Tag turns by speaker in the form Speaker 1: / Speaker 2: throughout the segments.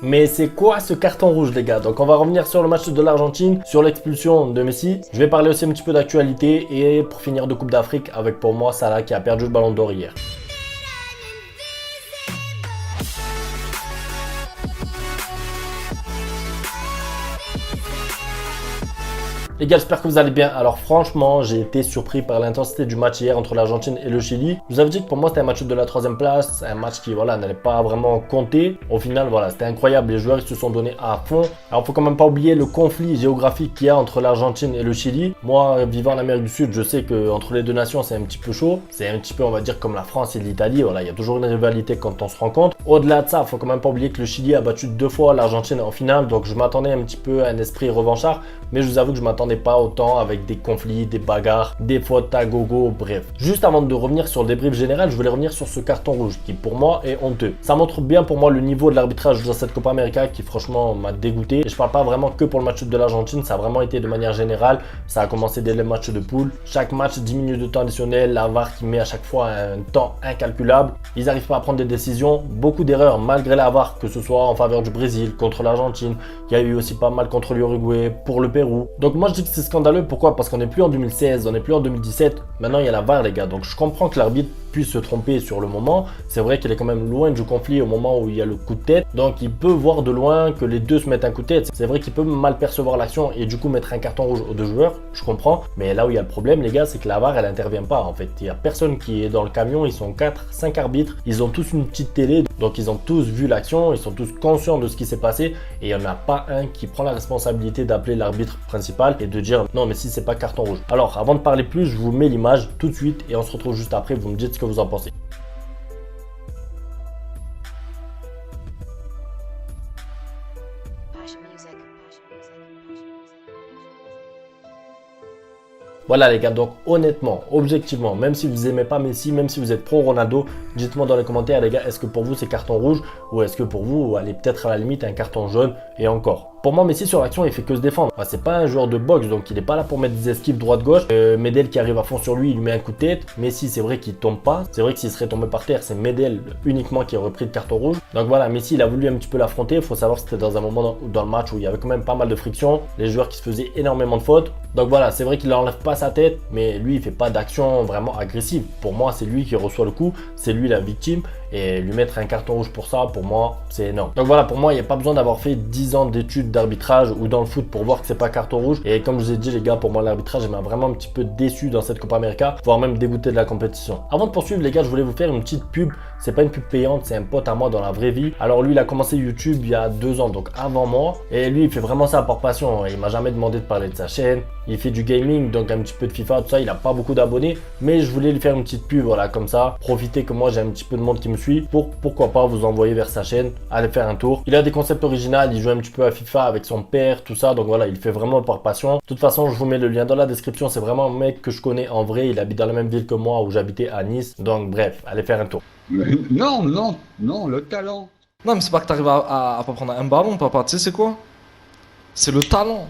Speaker 1: Mais c'est quoi ce carton rouge, les gars? Donc on va revenir sur le match de l'Argentine, sur l'expulsion de Messi. Je vais parler aussi un petit peu d'actualité et pour finir de Coupe d'Afrique avec pour moi Salah qui a perdu le ballon d'or hier. Les gars, j'espère que vous allez bien. Alors franchement, j'ai été surpris par l'intensité du match hier entre l'Argentine et le Chili. Je vous avais dit que pour moi, c'était un match de la 3e place, un match qui n'allait pas vraiment compter. Au final, c'était incroyable. Les joueurs ils se sont donnés à fond. Alors, il faut quand même pas oublier le conflit géographique qu'il y a entre l'Argentine et le Chili. Moi, vivant en Amérique du Sud, je sais qu'entre les deux nations, c'est un petit peu chaud. C'est un petit peu, on va dire, comme la France et l'Italie. Il y a toujours une rivalité quand on se rencontre. Au-delà de ça, il faut quand même pas oublier que le Chili a battu 2 fois l'Argentine en finale. Donc, je m'attendais un petit peu à un esprit revanchard. Mais je vous avoue que je m'attendais pas autant avec des conflits, des bagarres, des fautes à gogo, bref. Juste avant de revenir sur le débrief général, je voulais revenir sur ce carton rouge qui pour moi est honteux. Ça montre bien pour moi le niveau de l'arbitrage dans cette Copa América qui franchement m'a dégoûté. Et je parle pas vraiment que pour le match de l'Argentine, ça a vraiment été de manière générale. Ça a commencé dès le match de poule. Chaque match 10 minutes de temps additionnel, la VAR qui met à chaque fois un temps incalculable. Ils n'arrivent pas à prendre des décisions, beaucoup d'erreurs malgré la VAR, que ce soit en faveur du Brésil, contre l'Argentine. Il y a eu aussi pas mal contre l'Uruguay, pour le Pérou. Donc moi je dis que c'est scandaleux, pourquoi? Parce qu'on n'est plus en 2016, on n'est plus en 2017, maintenant il y a la VAR les gars, donc je comprends que l'arbitre puisse se tromper sur le moment, c'est vrai qu'il est quand même loin du conflit au moment où il y a le coup de tête, donc il peut voir de loin que les deux se mettent un coup de tête, c'est vrai qu'il peut mal percevoir l'action et du coup mettre un carton rouge aux deux joueurs, je comprends, mais là où il y a le problème les gars, c'est que la VAR elle intervient pas en fait, il n'y a personne qui est dans le camion, ils sont 4, 5 arbitres, ils ont tous une petite télé, donc ils ont tous vu l'action, ils sont tous conscients de ce qui s'est passé et il n'y en a pas un qui prend la responsabilité d'appeler l'arbitre principal et de dire non mais si c'est pas carton rouge. Alors avant de parler plus, je vous mets l'image tout de suite et on se retrouve juste après, vous me dites ce que vous en pensez. Voilà les gars, donc honnêtement, objectivement, même si vous aimez pas Messi, même si vous êtes pro Ronaldo, dites-moi dans les commentaires les gars, est-ce que pour vous c'est carton rouge ou est-ce que pour vous, allez peut-être à la limite un carton jaune et encore. Pour moi, Messi sur l'action, il fait que se défendre. C'est pas un joueur de boxe, donc il n'est pas là pour mettre des esquives droite-gauche. Medel qui arrive à fond sur lui, il lui met un coup de tête. Messi, c'est vrai qu'il tombe pas. C'est vrai que s'il serait tombé par terre, c'est Medel uniquement qui aurait pris le carton rouge. Donc voilà, Messi, il a voulu un petit peu l'affronter. Il faut savoir que c'était dans un moment dans le match où il y avait quand même pas mal de friction. Les joueurs qui se faisaient énormément de fautes. Donc voilà, c'est vrai qu'il n'enlève pas sa tête, mais lui, il fait pas d'action vraiment agressive. Pour moi, c'est lui qui reçoit le coup, c'est lui la victime. Et lui mettre un carton rouge pour ça, pour moi, c'est énorme. Donc voilà, pour moi, il n'y a pas besoin d'avoir fait 10 ans d'études d'arbitrage ou dans le foot pour voir que c'est pas carton rouge. Et comme je vous ai dit, les gars, pour moi, l'arbitrage, il m'a vraiment un petit peu déçu dans cette Copa América, voire même dégoûté de la compétition. Avant de poursuivre, les gars, je voulais vous faire une petite pub. C'est pas une pub payante, c'est un pote à moi dans la vraie vie. Alors lui, il a commencé YouTube il y a 2 ans, donc avant moi. Et lui, il fait vraiment ça par passion. Il m'a jamais demandé de parler de sa chaîne. Il fait du gaming, donc un petit peu de FIFA, tout ça. Il a pas beaucoup d'abonnés, mais je voulais lui faire une petite pub, voilà, comme ça. Profitez que moi, j'ai un petit peu de monde qui me suit pour pourquoi pas vous envoyer vers sa chaîne, aller faire un tour. Il a des concepts originaux, il joue un petit peu à FIFA avec son père, tout ça. Donc voilà, il fait vraiment par passion. De toute façon, je vous mets le lien dans la description. C'est vraiment un mec que je connais en vrai. Il habite dans la même ville que moi où j'habitais à Nice. Donc bref, allez faire un tour.
Speaker 2: Non, non, non, le talent.
Speaker 3: Non, mais c'est pas que t'arrives à pas prendre un ballon, papa. Tu sais, c'est quoi? C'est le talent.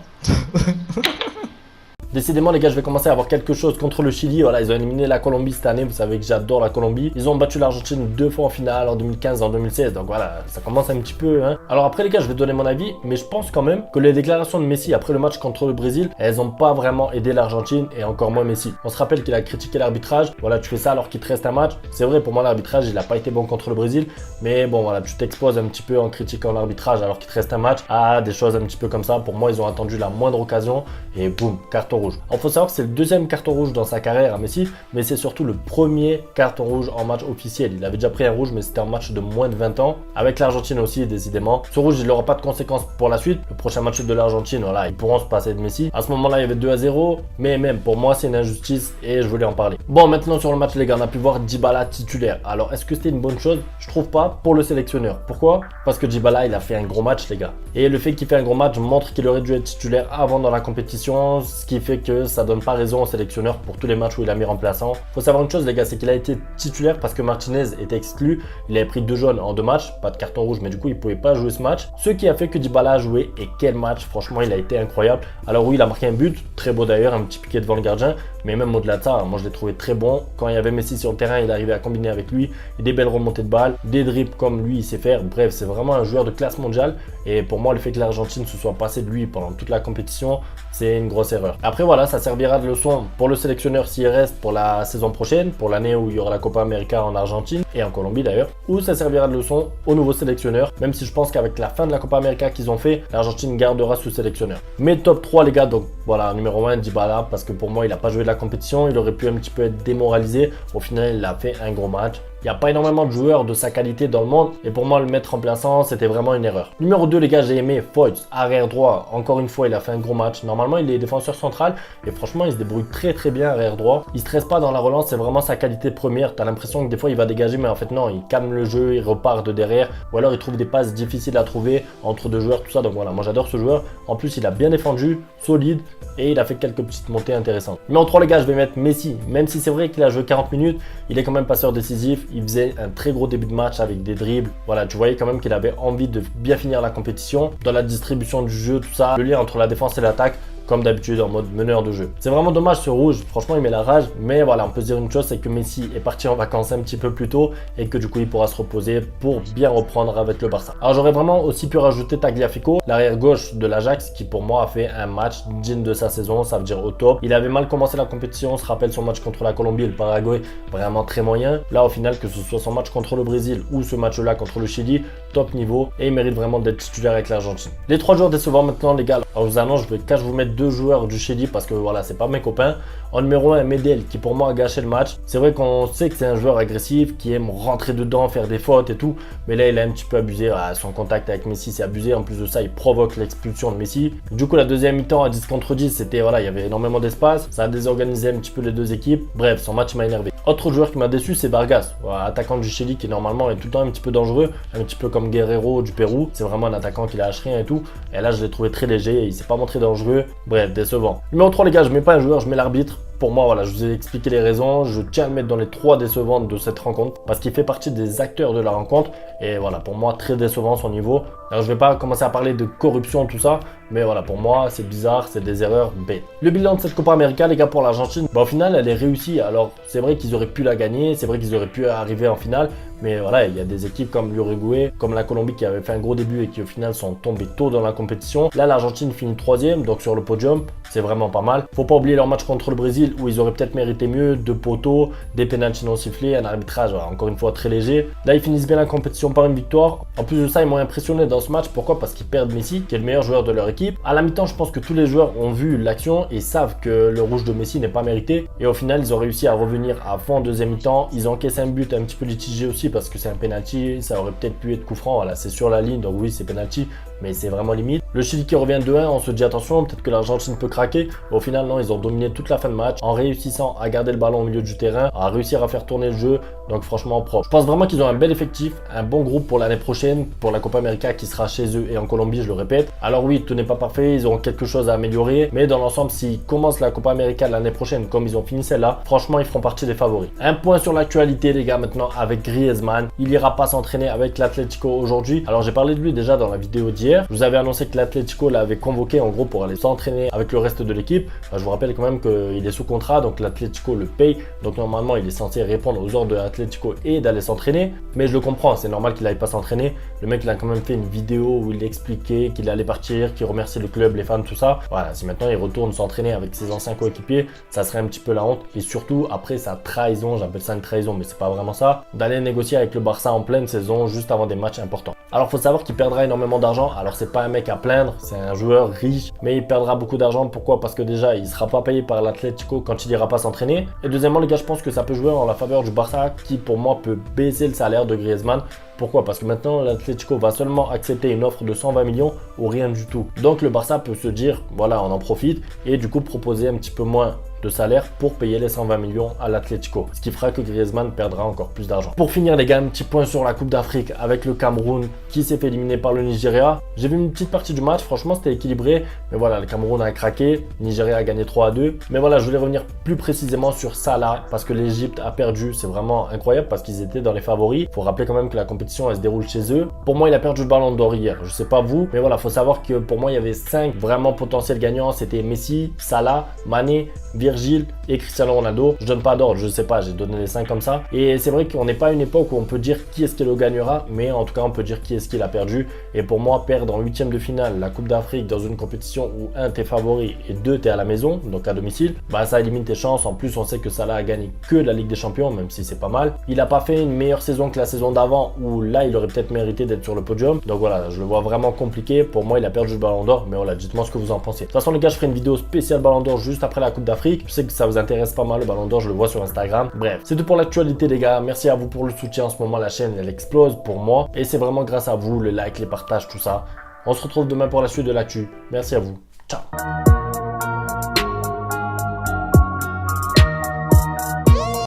Speaker 1: Décidément les gars, je vais commencer à avoir quelque chose contre le Chili. Voilà, ils ont éliminé la Colombie cette année. Vous savez que j'adore la Colombie. Ils ont battu l'Argentine 2 fois en finale, en 2015 et en 2016. Donc voilà, ça commence un petit peu. Alors après les gars, je vais donner mon avis. Mais je pense quand même que les déclarations de Messi après le match contre le Brésil, elles n'ont pas vraiment aidé l'Argentine et encore moins Messi. On se rappelle qu'il a critiqué l'arbitrage. Voilà, tu fais ça alors qu'il te reste un match. C'est vrai, pour moi l'arbitrage, il n'a pas été bon contre le Brésil. Mais bon voilà, tu t'exposes un petit peu en critiquant l'arbitrage alors qu'il te reste un match à des choses un petit peu comme ça. Pour moi, ils ont attendu la moindre occasion et boum, carton rouge. Il faut savoir que c'est le 2e carton rouge dans sa carrière à Messi, mais c'est surtout le 1er carton rouge en match officiel. Il avait déjà pris un rouge, mais c'était un match de moins de 20 ans. Avec l'Argentine aussi, décidément. Ce rouge, il n'aura pas de conséquences pour la suite. Le prochain match de l'Argentine, voilà, ils pourront se passer de Messi. À ce moment-là, il y avait 2-0, mais même pour moi, c'est une injustice et je voulais en parler. Bon, maintenant sur le match, les gars, on a pu voir Dybala titulaire. Alors, est-ce que c'était une bonne chose? Je trouve pas pour le sélectionneur. Pourquoi? Parce que Dybala, il a fait un gros match, les gars. Et le fait qu'il fait un gros match montre qu'il aurait dû être titulaire avant dans la compétition, ce qui fait fait que ça donne pas raison au sélectionneur pour tous les matchs où il a mis remplaçant. Faut savoir une chose les gars, c'est qu'il a été titulaire parce que Martinez était exclu. Il avait pris 2 jaunes en 2 matchs, pas de carton rouge, mais du coup il pouvait pas jouer ce match. Ce qui a fait que Dybala a joué, et quel match, franchement il a été incroyable. Alors oui, il a marqué un but, très beau d'ailleurs, un petit piqué devant le gardien, mais même au-delà de ça, moi je l'ai trouvé très bon. Quand il y avait Messi sur le terrain, il arrivait à combiner avec lui, des belles remontées de balles, des dribbles comme lui il sait faire. Bref, c'est vraiment un joueur de classe mondiale, et pour moi le fait que l'Argentine se soit passée de lui pendant toute la compétition, c'est une grosse erreur. Après voilà, ça servira de leçon pour le sélectionneur s'il reste pour la saison prochaine, pour l'année où il y aura la Copa América en Argentine et en Colombie d'ailleurs, ou ça servira de leçon au nouveau sélectionneur, même si je pense qu'avec la fin de la Copa América qu'ils ont fait, l'Argentine gardera ce sélectionneur. Mais top 3 les gars, donc voilà, numéro 1 Dybala, parce que pour moi il n'a pas joué de la compétition, il aurait pu un petit peu être démoralisé, au final il a fait un gros match. Il n'y a pas énormément de joueurs de sa qualité dans le monde, et pour moi le mettre remplaçant c'était vraiment une erreur. Numéro 2 les gars, j'ai aimé Foyth, arrière droit, encore une fois il a fait un gros match. Normalement il est défenseur central et franchement il se débrouille très bien arrière droit. Il stresse pas dans la relance, c'est vraiment sa qualité première. Tu as l'impression que des fois il va dégager, mais en fait non, il calme le jeu, il repart de derrière, ou alors il trouve des passes difficiles à trouver entre 2 joueurs, tout ça. Donc voilà, moi j'adore ce joueur. En plus il a bien défendu, solide, et il a fait quelques petites montées intéressantes. Mais en 3 les gars, je vais mettre Messi. Même si c'est vrai qu'il a joué 40 minutes, il est quand même passeur décisif. Il faisait un très gros début de match avec des dribbles. Voilà, tu voyais quand même qu'il avait envie de bien finir la compétition. Dans la distribution du jeu, tout ça, le lien entre la défense et l'attaque, comme d'habitude en mode meneur de jeu. C'est vraiment dommage ce rouge, franchement il met la rage, mais voilà, on peut se dire une chose, c'est que Messi est parti en vacances un petit peu plus tôt et que du coup il pourra se reposer pour bien reprendre avec le Barça. Alors j'aurais vraiment aussi pu rajouter Tagliafico, l'arrière gauche de l'Ajax, qui pour moi a fait un match digne de sa saison, ça veut dire au top. Il avait mal commencé la compétition, on se rappelle son match contre la Colombie et le Paraguay, vraiment très moyen. Là au final, que ce soit son match contre le Brésil ou ce match là contre le Chili, top niveau, et il mérite vraiment d'être titulaire avec l'Argentine. Les 3 joueurs décevants maintenant les gars, alors je vous annonce, je vais vous mettre 2 joueurs du Chili parce que voilà, c'est pas mes copains. En numéro 1, Medel, qui pour moi a gâché le match. C'est vrai qu'on sait que c'est un joueur agressif qui aime rentrer dedans, faire des fautes et tout, mais là il a un petit peu abusé. Son contact avec Messi c'est abusé, en plus de ça il provoque l'expulsion de Messi. Du coup la deuxième mi-temps à 10 contre 10, c'était voilà, il y avait énormément d'espace, ça a désorganisé un petit peu les 2 équipes. Bref, son match m'a énervé. Autre joueur qui m'a déçu, c'est Vargas, voilà, attaquant du Chili qui normalement est tout le temps un petit peu dangereux, un petit peu comme Guerrero du Pérou. C'est vraiment un attaquant qui lâche rien et tout, et là je l'ai trouvé très léger, il s'est pas montré dangereux. Bref, décevant. Numéro 3 les gars, je mets pas un joueur, je mets l'arbitre. Pour moi, voilà, je vous ai expliqué les raisons. Je tiens à le mettre dans les 3 décevantes de cette rencontre parce qu'il fait partie des acteurs de la rencontre. Et voilà, pour moi, très décevant son niveau. Alors, je vais pas commencer à parler de corruption, tout ça. Mais voilà, pour moi, c'est bizarre, c'est des erreurs bêtes. Le bilan de cette Copa América, les gars, pour l'Argentine, au final, elle est réussie. Alors, c'est vrai qu'ils auraient pu la gagner. C'est vrai qu'ils auraient pu arriver en finale. Mais voilà, il y a des équipes comme l'Uruguay, comme la Colombie qui avait fait un gros début et qui au final sont tombées tôt dans la compétition. Là, l'Argentine finit 3e, donc sur le podium, c'est vraiment pas mal. Faut pas oublier leur match contre le Brésil où ils auraient peut-être mérité mieux, 2 poteaux, des pénaltys non sifflés, un arbitrage encore une fois très léger. Là, ils finissent bien la compétition par une victoire. En plus de ça, ils m'ont impressionné dans ce match. Pourquoi? Parce qu'ils perdent Messi, qui est le meilleur joueur de leur équipe. À la mi-temps, je pense que tous les joueurs ont vu l'action et savent que le rouge de Messi n'est pas mérité. Et au final, ils ont réussi à revenir à fond en deuxième mi-temps. Ils encaissent un but un petit peu litigé aussi parce que c'est un pénalty. Ça aurait peut-être pu être coup franc, voilà, c'est sur la ligne, donc oui c'est penalty, mais c'est vraiment limite. Le Chili qui revient 2-1, on se dit attention, peut-être que l'Argentine peut craquer. Au final non, ils ont dominé toute la fin de match en réussissant à garder le ballon au milieu du terrain, à réussir à faire tourner le jeu, donc franchement propre. Je pense vraiment qu'ils ont un bel effectif, un bon groupe pour l'année prochaine, pour la Copa América qui sera chez eux et en Colombie, je le répète. Alors oui, tout n'est pas parfait, ils auront quelque chose à améliorer, mais dans l'ensemble, s'ils commencent la Copa América l'année prochaine comme ils ont fini celle-là, franchement ils feront partie des favoris. Un point sur l'actualité les gars maintenant avec Griezmann, il ira pas s'entraîner avec l'Atlético aujourd'hui. Alors j'ai parlé de lui déjà dans la vidéo d'hier. Je vous avais annoncé que l'Atlético l'avait convoqué en gros pour aller s'entraîner avec le reste de l'équipe. Je vous rappelle quand même qu'il est sous contrat, donc l'Atlético le paye. Donc normalement il est censé répondre aux ordres de l'Atlético et d'aller s'entraîner. Mais je le comprends, c'est normal qu'il n'aille pas s'entraîner. Le mec il a quand même fait une vidéo où il expliquait qu'il allait partir, qu'il remerciait le club, les fans, tout ça. Voilà, si maintenant il retourne s'entraîner avec ses anciens coéquipiers, ça serait un petit peu la honte. Et surtout après sa trahison, j'appelle ça une trahison mais c'est pas vraiment ça, d'aller négocier avec le Barça en pleine saison juste avant des matchs importants. Alors faut savoir qu'il perdra énormément d'argent. Alors c'est pas un mec à plaindre, c'est un joueur riche, mais il perdra beaucoup d'argent. Pourquoi? Parce que déjà il sera pas payé par l'Atlético quand il ira pas s'entraîner. Et deuxièmement les gars, je pense que ça peut jouer en la faveur du Barça qui pour moi peut baisser le salaire de Griezmann. Pourquoi? Parce que maintenant l'Atlético va seulement accepter une offre de 120 millions ou rien du tout. Donc le Barça peut se dire, voilà, on en profite et du coup proposer un petit peu moins de salaire pour payer les 120 millions à l'Atlético, ce qui fera que Griezmann perdra encore plus d'argent. Pour finir les gars, un petit point sur la Coupe d'Afrique avec le Cameroun qui s'est fait éliminer par le Nigeria. J'ai vu une petite partie du match, franchement c'était équilibré, mais voilà, le Cameroun a craqué, Nigeria a gagné 3-2. Mais voilà, je voulais revenir plus précisément sur Salah parce que l'Égypte a perdu, c'est vraiment incroyable parce qu'ils étaient dans les favoris. Faut rappeler quand même que la compétition elle se déroule chez eux. Pour moi, il a perdu le ballon d'or hier, je sais pas vous, mais voilà, faut savoir que pour moi il y avait 5 vraiment potentiels gagnants, c'était Messi, Salah, Mané, Virgil et Cristiano Ronaldo. Je donne pas d'ordre, je sais pas, j'ai donné les 5 comme ça. Et c'est vrai qu'on n'est pas à une époque où on peut dire qui est-ce qui le gagnera, mais en tout cas on peut dire qui est-ce qui l'a perdu. Et pour moi, perdre en 8e de finale la Coupe d'Afrique dans une compétition où 1 t'es favori et 2 t'es à la maison, donc à domicile, bah ça élimine tes chances. En plus on sait que Salah a gagné que la Ligue des Champions, même si c'est pas mal. Il a pas fait une meilleure saison que la saison d'avant où là il aurait peut-être mérité d'être sur le podium. Donc voilà, je le vois vraiment compliqué. Pour moi il a perdu le ballon d'or, mais voilà, dites-moi ce que vous en pensez. De toute façon les gars, je ferai une vidéo spéciale ballon d'or juste après la Coupe d'Afrique. Je sais que ça vous intéresse pas mal le ballon d'or, je le vois sur Instagram. Bref, c'est tout pour l'actualité les gars. Merci à vous pour le soutien. En ce moment la chaîne elle explose pour moi et c'est vraiment grâce à vous, les likes, les partages, tout ça. On se retrouve demain pour la suite de l'actu. Merci à vous. Ciao.